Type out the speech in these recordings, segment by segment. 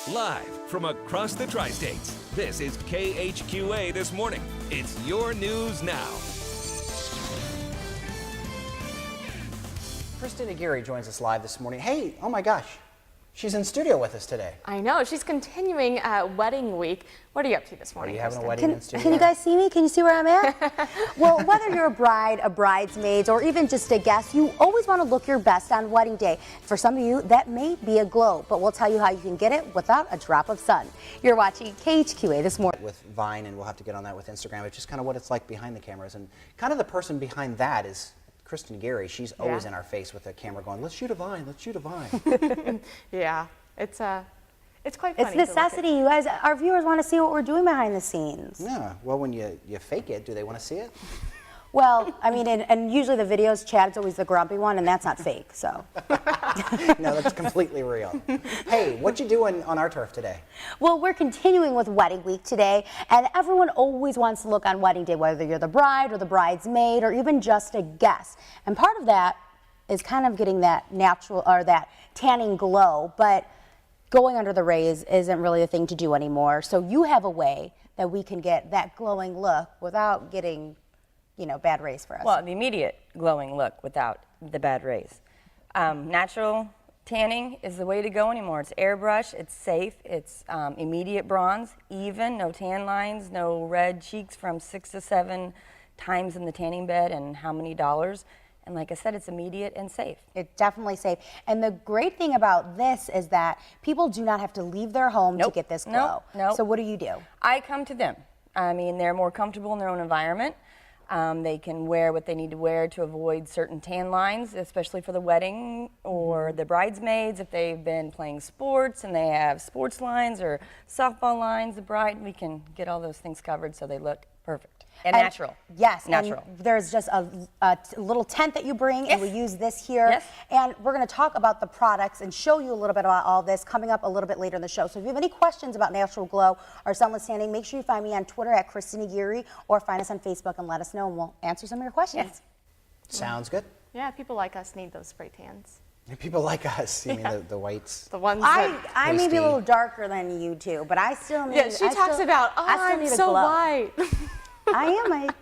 Live from across the tri-states, this is KHQA This Morning. It's your news now. Kristen Aguirre joins us live this morning. Hey, oh my gosh, she's in studio with us today. I know, she's continuing wedding week. What are you up to this morning, Are you having Kristen? a wedding in studio? Can you guys see me? Can you see where I'm at? Well, whether you're a bride, a bridesmaid, or even just a guest, you always want to look your best on wedding day. For some of you, that may be a glow, but we'll tell you how you can get it without a drop of sun. You're watching KHQA This Morning. With Vine, and we'll have to get on that with Instagram. It's just kind of what it's like behind the cameras, and kind of the person behind that is Kristen Aguirre. She's always in our face with a camera going, let's shoot a Vine, let's shoot a Vine. Yeah, it's quite funny. It's necessity. You guys, our viewers want to see what we're doing behind the scenes. Yeah, well, when you fake it, do they want to see it? Well, I mean, and usually the videos, Chad's always the grumpy one, and that's not fake, so. No, that's completely real. Hey, what you doing on our turf today? Well, we're continuing with wedding week today, and everyone always wants to look on wedding day, whether you're the bride or the bridesmaid or even just a guest. And part of that is kind of getting that natural or that tanning glow, but going under the rays isn't really a thing to do anymore. So you have a way that we can get that glowing look without getting, you know, bad rays for us. Well, the immediate glowing look without the bad rays. Natural tanning is the way to go anymore. It's airbrush, it's safe, it's immediate bronze, even, no tan lines, no red cheeks from 6 to 7 times in the tanning bed and how many dollars. And like I said, it's immediate and safe. It's definitely safe. And the great thing about this is that people do not have to leave their home to get this glow. Nope. So what do you do? I come to them. I mean, they're more comfortable in their own environment. They can wear what they need to wear to avoid certain tan lines, especially for the wedding or the bridesmaids. If they've been playing sports and they have sports lines or softball lines, the bride, we can get all those things covered so they look perfect. And natural. Yes, natural. And there's just a little tent that you bring, and we use this here. Yes. And we're going to talk about the products and show you a little bit about all this coming up a little bit later in the show. So if you have any questions about natural glow or sunless tanning, make sure you find me on Twitter at Kristen Aguirre or find us on Facebook and let us know, and we'll answer some of your questions. Yes. Sounds good. Yeah, people like us need those spray tans. People like us, you mean the whites? The ones that... I may be a little darker than you two, but I still need... Yeah, she talks about, oh, I'm so white. I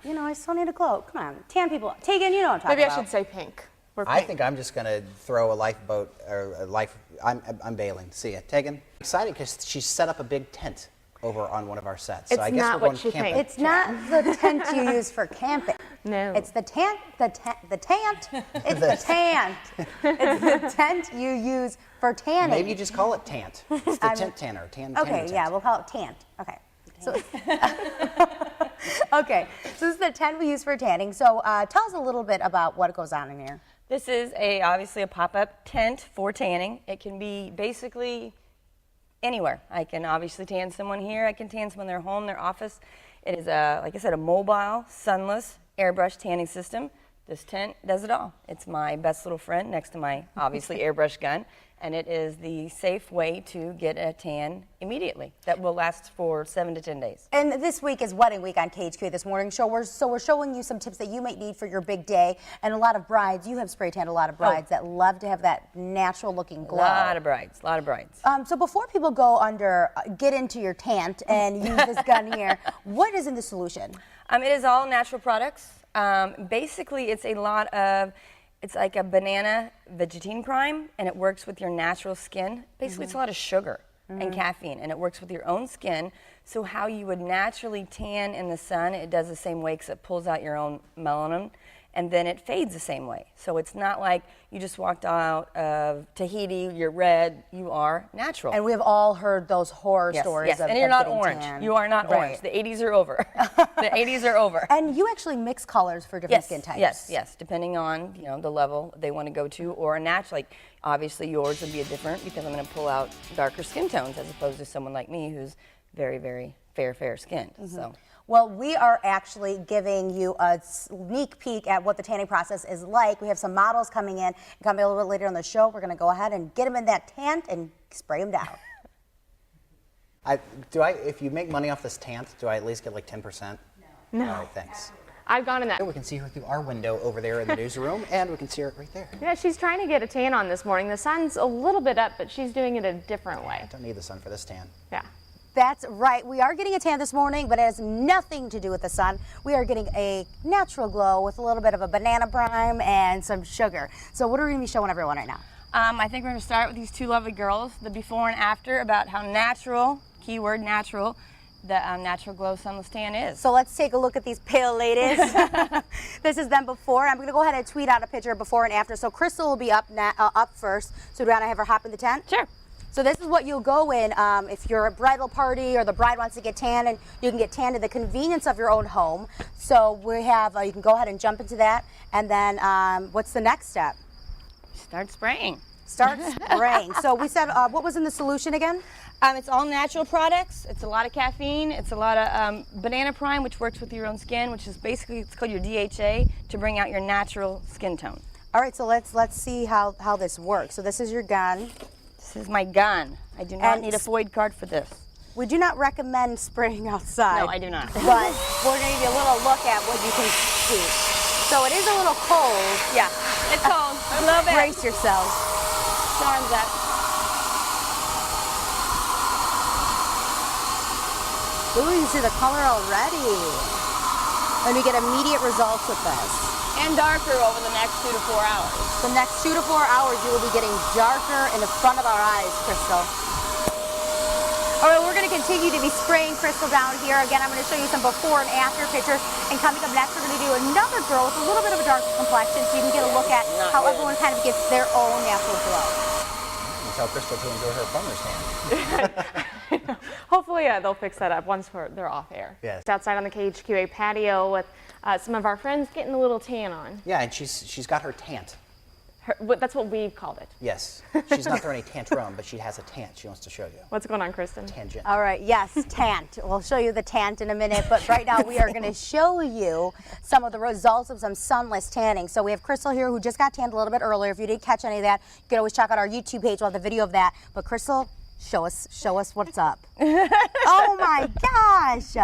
am. I still need a glow. Come on, tan people. Tegan, you know what I'm talking Maybe about. I should say pink. We're pink. I think I'm just going to throw a lifeboat or a life. I'm bailing. See ya. Tegan, excited because she set up a big tent over on one of our sets. It's so I guess not we're what going you camping. think. It's not the tent you use for camping. No. It's the tent. It's the tent. It's the tent you use for tanning. Maybe you just call it tant. It's the tent tanner. Okay, yeah, we'll call it tant. Okay. So, okay, so this is the tent we use for tanning. So tell us a little bit about what goes on in here. This is obviously a pop-up tent for tanning. It can be basically anywhere. I can obviously tan someone here. I can tan someone in their home, their office. It is, like I said, a mobile, sunless, airbrush tanning system. This tent does it all. It's my best little friend next to my, obviously, airbrush gun. And it is the safe way to get a tan immediately that will last for 7 to 10 days. And this week is wedding week on KHQA This Morning show. So we're showing you some tips that you might need for your big day. And a lot of brides, you have spray tanned a lot of brides that love to have that natural looking glow. A lot of brides, a lot of brides. So before people go get into your tent and use this gun here, what is in the solution? It is all natural products. Basically, it's like a banana vegetine prime, and it works with your natural skin. Basically, it's a lot of sugar and caffeine, and it works with your own skin. So how you would naturally tan in the sun, it does the same way because it pulls out your own melanin, and then it fades the same way. So it's not like you just walked out of Tahiti, you're red, you are natural. And we have all heard those horror stories yes. of And you're not getting orange. tan. You are not orange. The 80s are over. The 80s are over. And you actually mix colors for different skin types. Yes, depending on the level they want to go to, or a natural. Like obviously yours would be different because I'm going to pull out darker skin tones as opposed to someone like me who's very, very fair skinned. So. Well, we are actually giving you a sneak peek at what the tanning process is like. We have some models coming in. Coming a little bit later in the show, we're going to go ahead and get them in that tent and spray them down. If you make money off this tant, do I at least get like 10%? No. All right, thanks. I've gone in that. We can see her through our window over there in the newsroom, and we can see her right there. Yeah, she's trying to get a tan on this morning. The sun's a little bit up, but she's doing it a different way. I don't need the sun for this tan. Yeah. That's right. We are getting a tan this morning, but it has nothing to do with the sun. We are getting a natural glow with a little bit of a banana brine and some sugar. So what are we going to be showing everyone right now? I think we're going to start with these two lovely girls, the before and after, about how natural, keyword natural, the natural glow sunless tan is. So let's take a look at these pale ladies. This is them before. I'm going to go ahead and tweet out a picture of before and after. So Crystal will be up first. So do you want to have her hop in the tent? Sure. So this is what you'll go in if you're a bridal party or the bride wants to get tan, and you can get tan at the convenience of your own home. So we have, you can go ahead and jump into that. And then what's the next step? Start spraying. Start spraying. So we said, what was in the solution again? It's all natural products. It's a lot of caffeine. It's a lot of banana prime, which works with your own skin, which is basically, it's called your DHA, to bring out your natural skin tone. All right, so let's see how this works. So this is your gun. This is my gun. I do not need a FOID card for this. We do not recommend spraying outside. No, I do not. But we're going to give you a little look at what you can see. So it is a little cold. Yeah, it's cold. A little bit. Brace yourselves. Arms up. Ooh, you see the color already. And we get immediate results with this. And darker over the next 2 to 4 hours. The next 2 to 4 hours, you will be getting darker in the front of our eyes, Crystal. All right, we're going to continue to be spraying Crystal down here. Again, I'm going to show you some before and after pictures. And coming up next, we're going to do another girl with a little bit of a darker complexion, so you can get a look at how everyone kind of gets their own natural glow. You can tell Crystal to enjoy her farmer's tan. Hopefully, they'll fix that up once they're off air. Yes. It's outside on the KHQA patio with some of our friends getting a little tan on. Yeah, and she's got her tant. That's what we've called it. Yes. She's not throwing any tantrum, but she has a tant she wants to show you. What's going on, Kristen? Tangent. All right, yes, tant. We'll show you the tant in a minute, but right now we are going to show you some of the results of some sunless tanning. So we have Crystal here who just got tanned a little bit earlier. If you didn't catch any of that, you can always check out our YouTube page. We'll have the video of that. But Crystal, show us what's up. Oh my gosh!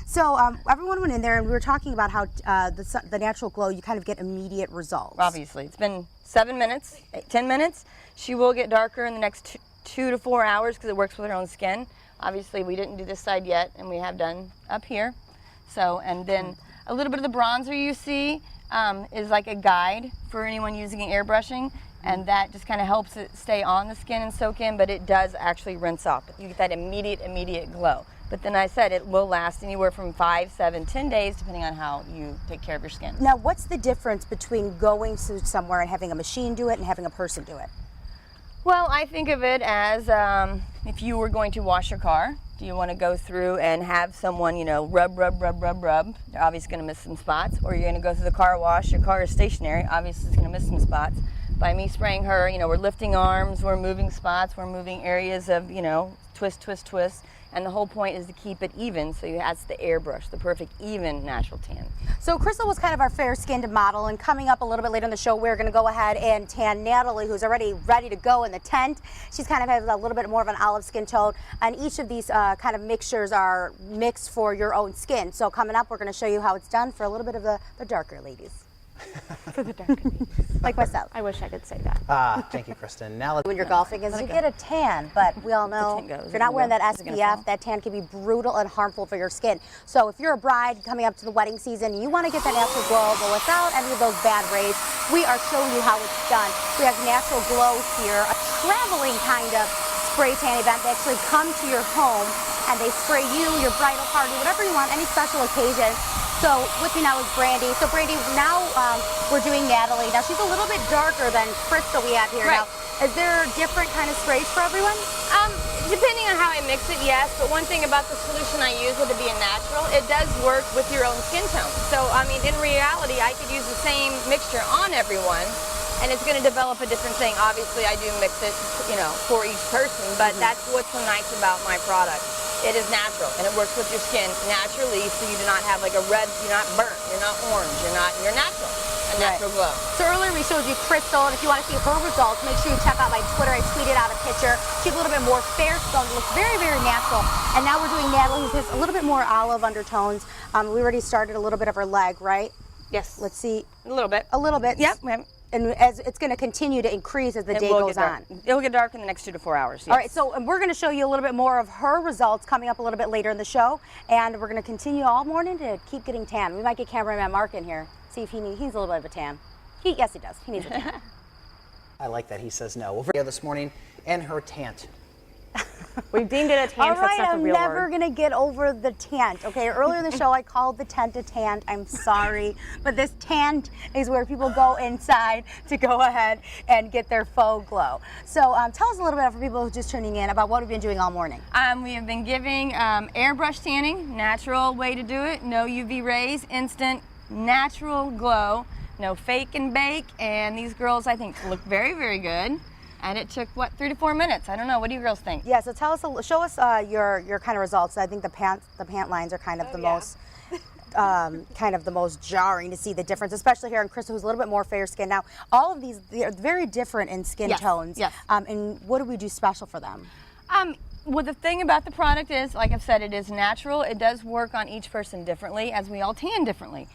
So everyone went in there and we were talking about how the natural glow, you kind of get immediate results. Obviously, it's been 7 minutes, 10 minutes. She will get darker in the next 2 to 4 hours because it works with her own skin. Obviously, we didn't do this side yet, and we have done up here. So, and then a little bit of the bronzer you see is like a guide for anyone using an airbrushing, and that just kind of helps it stay on the skin and soak in, but it does actually rinse off. You get that immediate glow. But then I said it will last anywhere from 5, 7, 10 days, depending on how you take care of your skin. Now, what's the difference between going to somewhere and having a machine do it and having a person do it? Well, I think of it as if you were going to wash your car, do you want to go through and have someone, rub? They're obviously going to miss some spots. Or you're going to go through the car wash, your car is stationary, obviously it's going to miss some spots. By me spraying her, we're lifting arms, we're moving spots, we're moving areas of, twist, twist, twist. And the whole point is to keep it even, so that's the airbrush, the perfect even natural tan. So Crystal was kind of our fair-skinned model, and coming up a little bit later in the show, we're going to go ahead and tan Natalie, who's already ready to go in the tent. She's kind of has a little bit more of an olive skin tone, and each of these kind of mixtures are mixed for your own skin. So coming up, we're going to show you how it's done for a little bit of the darker ladies. For the darker ladies. Like myself. I wish I could say that. Thank you, Kristen. Now When you're golfing is you get a tan, but we all know if you're not wearing that SPF, that tan can be brutal and harmful for your skin. So if you're a bride coming up to the wedding season, you want to get that natural glow, but without any of those bad rays, we are showing you how it's done. We have natural glow here, a traveling kind of spray tan event. They actually come to your home and they spray you, your bridal party, whatever you want, any special occasion. So with me now is Brandy. So Brandy, now we're doing Natalie. Now she's a little bit darker than Crystal we have here. Right. Now, is there different kind of sprays for everyone? Depending on how I mix it, yes. But one thing about the solution I use, with it being natural, it does work with your own skin tone. So, in reality, I could use the same mixture on everyone, and it's going to develop a different thing. Obviously, I do mix it, for each person, but that's what's so nice about my product. It is natural, and it works with your skin naturally, so you do not have like a red, you're not burnt, you're not orange, you're natural. And a natural glow. So earlier we showed you Crystal, and if you want to see her results, make sure you check out my Twitter. I tweeted out a picture. She's a little bit more fair skinned, looks very, very natural. And now we're doing Natalie, who has a little bit more olive undertones. We already started a little bit of her leg, right? Yes. Let's see. A little bit. A little bit. Yep. And as it's going to continue to increase as the day goes on. It'll get dark in the next 2 to 4 hours. Yes. All right, so we're going to show you a little bit more of her results coming up a little bit later in the show, and we're going to continue all morning to keep getting tan. We might get cameraman Mark in here, see if he's a little bit of a tan. Yes, he does. He needs a tan. I like that he says no. Over here this morning, and her tant. We've deemed it a tant. All right, That's not the I'm real never word. going to get over the tant. Okay, earlier in the show I called the tent a tant. I'm sorry, but this tant is where people go inside to go ahead and get their faux glow. So tell us a little bit for people who are just tuning in about what we've been doing all morning. We have been giving airbrush tanning, natural way to do it, no UV rays, instant natural glow, no fake and bake, and these girls I think look very, very good. And it took, what, 3 to 4 minutes? I don't know. What do you girls think? Yeah, so tell us, show us your kind of results. I think the pant lines are kind of most kind of the most jarring to see the difference, especially here in Crystal, who's a little bit more fair skin. Now, all of these, they're very different in skin tones. Yes. And what do we do special for them? Well, the thing about the product is, like I've said, it is natural. It does work on each person differently, as we all tan differently.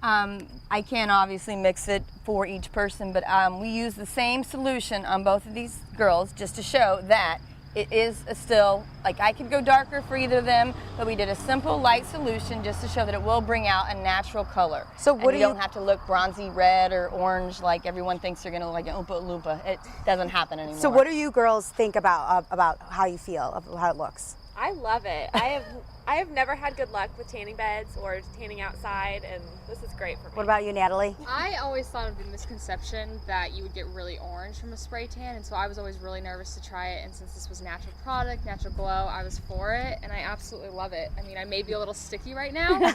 I can't obviously mix it for each person, but we use the same solution on both of these girls just to show that it is still, like I could go darker for either of them, but we did a simple light solution just to show that it will bring out a natural color. So what and you don't have to look bronzy red or orange like everyone thinks you're gonna like an Oompa Loompa. It doesn't happen anymore. So what do you girls think about how you feel, of how it looks? I love it. I have never had good luck with tanning beds or tanning outside, and this is great for me. What about you, Natalie? I always thought of the misconception that you would get really orange from a spray tan, and so I was always really nervous to try it, and since this was a natural product, natural glow, I was for it, and I absolutely love it. I mean, I may be a little sticky right now,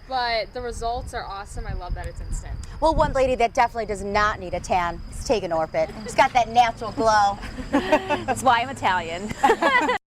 but the results are awesome. I love that it's instant. Well, one lady that definitely does not need a tan is Tegan Orpit. She's got that natural glow. That's why I'm Italian.